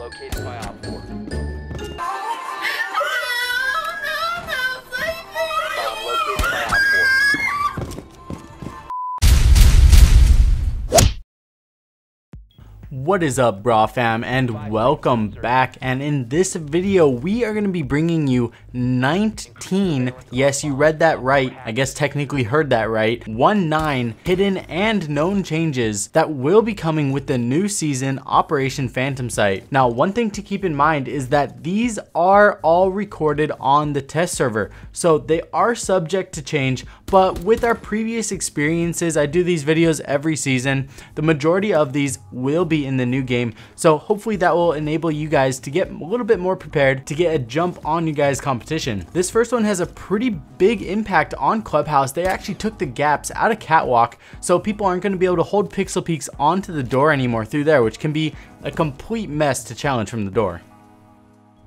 located by Op 4. Bomb located by Op 4. What is up, Bra fam, and welcome back. And in this video we are going to be bringing you 19, yes, you read that right, I guess technically heard that right, 19 hidden and known changes that will be coming with the new season Operation Phantom Sight. Now, one thing to keep in mind is that these are all recorded on the test server, so they are subject to change. But with our previous experiences, I do these videos every season, the majority of these will be in the new game, so hopefully that will enable you guys to get a little bit more prepared to get a jump on you guys' competition. This first one has a pretty big impact on Clubhouse. They actually took the gaps out of Catwalk, so people aren't going to be able to hold pixel peaks onto the door anymore through there, which can be a complete mess to challenge from the door.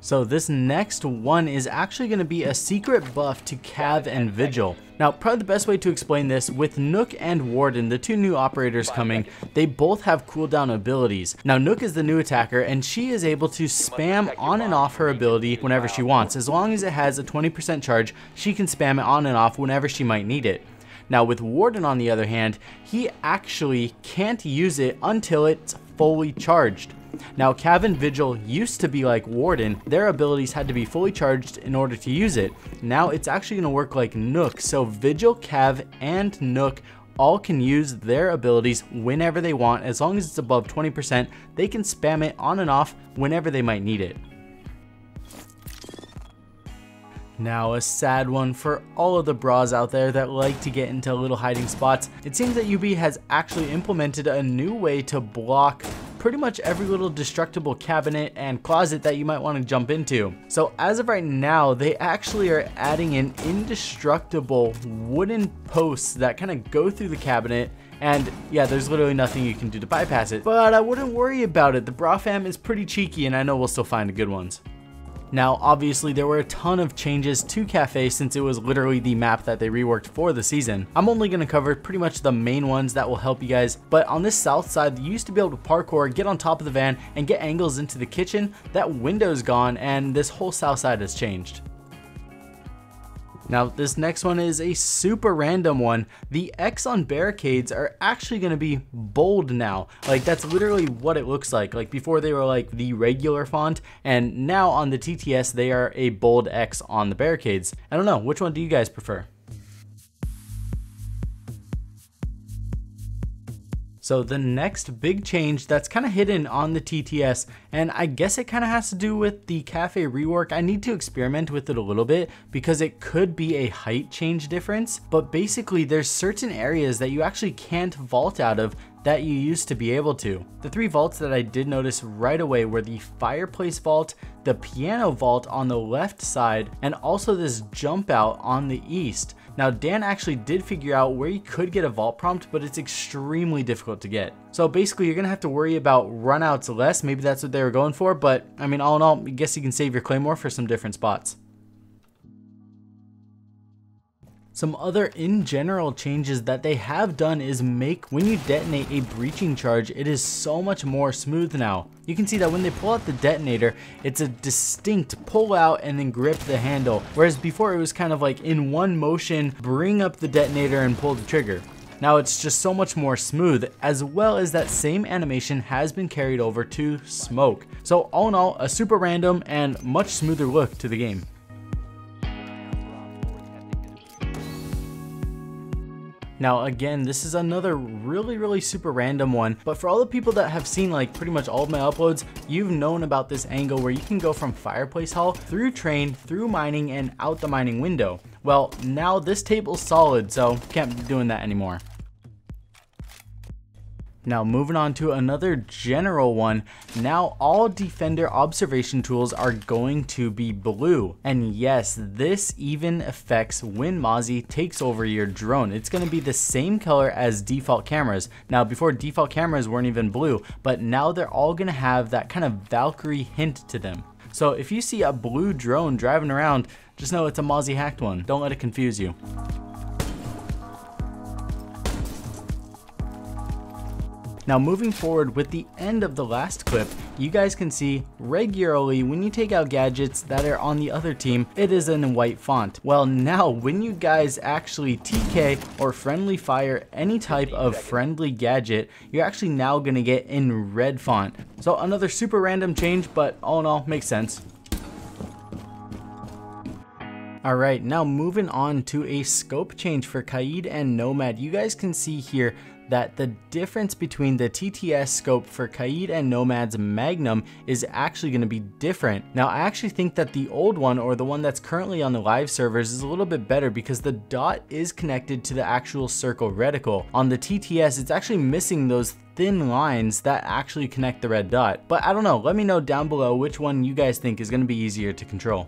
So this next one is actually going to be a secret buff to Cav and Vigil. Now, probably the best way to explain this, with Nook and Warden, the two new operators coming, they both have cooldown abilities. Now, Nook is the new attacker, and she is able to spam on and off her ability whenever she wants. As long as it has a 20% charge, she can spam it on and off whenever she might need it. Now, with Warden, on the other hand, he actually can't use it until it's fully charged. Now, Cav and Vigil used to be like Warden. Their abilities had to be fully charged in order to use it. Now it's actually going to work like Nook. So Vigil, Cav, and Nook all can use their abilities whenever they want. As long as it's above 20%, they can spam it on and off whenever they might need it. Now, a sad one for all of the bras out there that like to get into little hiding spots. It seems that UB has actually implemented a new way to block pretty much every little destructible cabinet and closet that you might want to jump into. So as of right now, they actually are adding in indestructible wooden posts that kind of go through the cabinet. And yeah, there's literally nothing you can do to bypass it. But I wouldn't worry about it. The bra fam is pretty cheeky, and I know we'll still find good ones. Now, obviously, there were a ton of changes to Cafe since it was literally the map that they reworked for the season. I'm only going to cover pretty much the main ones that will help you guys, but on this south side, you used to be able to parkour, get on top of the van, and get angles into the kitchen. That window's gone, and this whole south side has changed. Now, this next one is a super random one. The X on barricades are actually going to be bold now. Like, that's literally what it looks like. Like, before they were like the regular font, and now on the TTS they are a bold X on the barricades. I don't know, which one do you guys prefer? So the next big change that's kind of hidden on the TTS, and I guess it kind of has to do with the cafe rework. I need to experiment with it a little bit because it could be a height change difference, but basically there's certain areas that you actually can't vault out of that you used to be able to. The three vaults that I did notice right away were the fireplace vault, the piano vault on the left side, and also this jump out on the east. Now, Dan actually did figure out where you could get a vault prompt, but it's extremely difficult to get. So basically, you're gonna have to worry about runouts less. Maybe that's what they were going for, but I mean, all in all, I guess you can save your claymore for some different spots. Some other in general changes that they have done is make when you detonate a breaching charge, it is so much more smooth now. You can see that when they pull out the detonator, it's a distinct pull out and then grip the handle, whereas before it was kind of like in one motion, bring up the detonator and pull the trigger. Now it's just so much more smooth, as well as that same animation has been carried over to smoke. So all in all, a super random and much smoother look to the game. Now again, this is another really super random one, but for all the people that have seen like pretty much all of my uploads, you've known about this angle where you can go from fireplace hall through train, through mining, and out the mining window. Well, now this table's solid, so can't be doing that anymore. Now moving on to another general one, now all defender observation tools are going to be blue. And yes, this even affects when Mozzie takes over your drone. It's going to be the same color as default cameras. Now before, default cameras weren't even blue, but now they're all going to have that kind of Valkyrie hint to them. So if you see a blue drone driving around, just know it's a Mozzie hacked one. Don't let it confuse you. Now moving forward with the end of the last clip, you guys can see regularly when you take out gadgets that are on the other team, it is in white font. Well, now when you guys actually TK or friendly fire any type of friendly gadget, you're actually now going to get in red font. So another super random change, but all in all makes sense. Alright, now moving on to a scope change for Kaid and Nomad. You guys can see here that the difference between the TTS scope for Kaid and Nomad's Magnum is actually going to be different. Now I actually think that the old one, or the one that's currently on the live servers, is a little bit better because the dot is connected to the actual circle reticle. On the TTS, it's actually missing those thin lines that actually connect the red dot. But I don't know, let me know down below which one you guys think is going to be easier to control.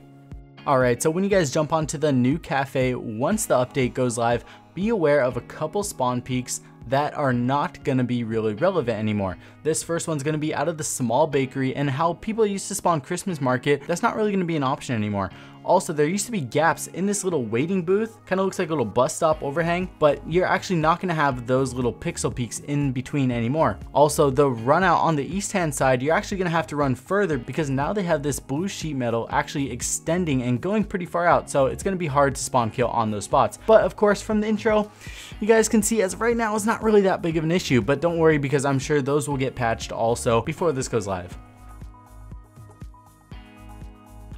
Alright, so when you guys jump onto the new cafe, once the update goes live, be aware of a couple spawn peaks that are not going to be really relevant anymore. This first one's going to be out of the small bakery, and how people used to spawn Christmas market, that's not really going to be an option anymore. Also, there used to be gaps in this little waiting booth, kind of looks like a little bus stop overhang, but you're actually not going to have those little pixel peaks in between anymore. Also, the run out on the east hand side, you're actually going to have to run further because now they have this blue sheet metal actually extending and going pretty far out, so it's going to be hard to spawn kill on those spots. But of course, from the intro, you guys can see as of right now it's not really that big of an issue, but don't worry because I'm sure those will get patched also before this goes live.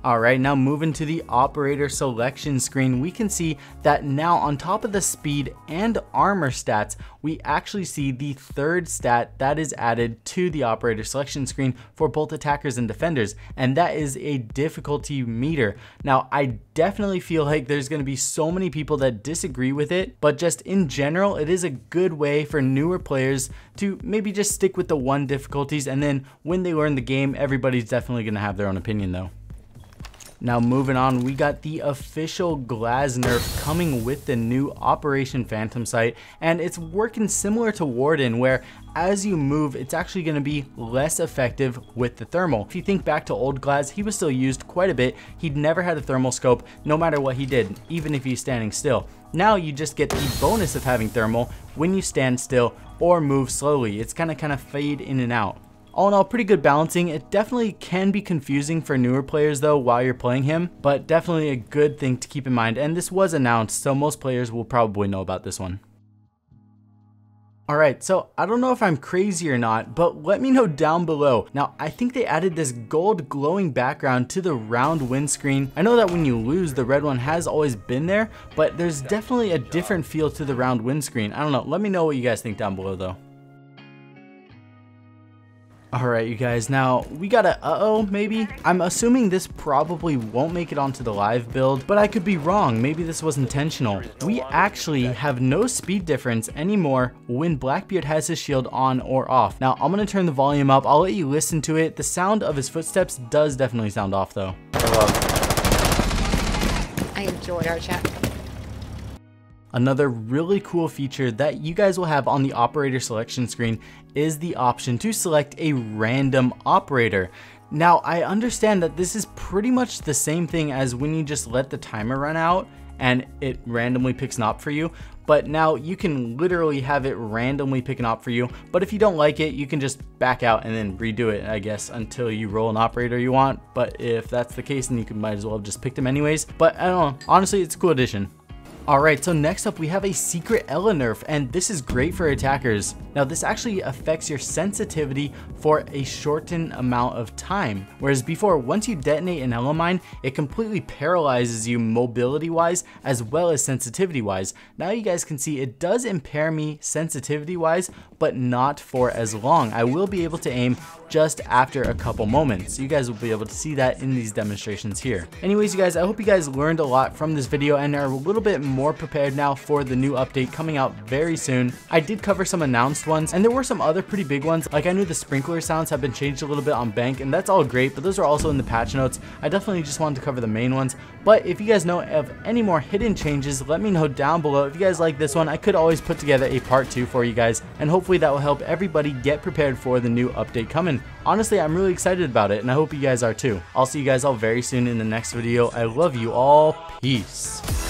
Alright, now moving to the operator selection screen, we can see that now on top of the speed and armor stats, we actually see the third stat that is added to the operator selection screen for both attackers and defenders, and that is a difficulty meter. Now, I definitely feel like there's going to be so many people that disagree with it, but just in general, it is a good way for newer players to maybe just stick with the one difficulties, and then when they learn the game, everybody's definitely going to have their own opinion though. Now moving on, we got the official glass nerf coming with the new Operation Phantom Sight, and it's working similar to Warden, where as you move, it's actually going to be less effective with the thermal. If you think back to old Glass, he was still used quite a bit. He'd never had a thermal scope, no matter what he did, even if he's standing still. Now you just get the bonus of having thermal when you stand still or move slowly. It's kind of fade in and out. All in all, pretty good balancing. It definitely can be confusing for newer players though while you're playing him, but definitely a good thing to keep in mind, and this was announced, so most players will probably know about this one. Alright, so I don't know if I'm crazy or not, but let me know down below. Now, I think they added this gold glowing background to the round windscreen. I know that when you lose, the red one has always been there, but there's definitely a different feel to the round windscreen. I don't know, let me know what you guys think down below though. Alright you guys, now we got a uh-oh maybe? I'm assuming this probably won't make it onto the live build, but I could be wrong, maybe this was intentional. We actually have no speed difference anymore when Blackbeard has his shield on or off. Now I'm gonna turn the volume up, I'll let you listen to it. The sound of his footsteps does definitely sound off though. I enjoy our chat. Another really cool feature that you guys will have on the operator selection screen is the option to select a random operator. Now, I understand that this is pretty much the same thing as when you just let the timer run out and it randomly picks an op for you, but now you can literally have it randomly pick an op for you. But if you don't like it, you can just back out and then redo it, I guess, until you roll an operator you want. But if that's the case, then you might as well have just picked them anyways. But I don't know, honestly, it's a cool addition. Alright, so next up we have a secret Ela nerf, and this is great for attackers. Now this actually affects your sensitivity for a shortened amount of time. Whereas before, once you detonate an Ela mine, it completely paralyzes you mobility wise as well as sensitivity wise. Now you guys can see it does impair me sensitivity wise, but not for as long. I will be able to aim just after a couple moments. You guys will be able to see that in these demonstrations here. Anyways, you guys, I hope you guys learned a lot from this video and are a little bit more prepared now for the new update coming out very soon. I did cover some announced ones, and there were some other pretty big ones. Like I knew the sprinkler sounds have been changed a little bit on Bank, and that's all great, but those are also in the patch notes. I definitely just wanted to cover the main ones. But if you guys know of any more hidden changes, let me know down below. If you guys like this one, I could always put together a part 2 for you guys, and hopefully that will help everybody get prepared for the new update coming. Honestly, I'm really excited about it, and I hope you guys are too. I'll see you guys all very soon in the next video. I love you all. Peace.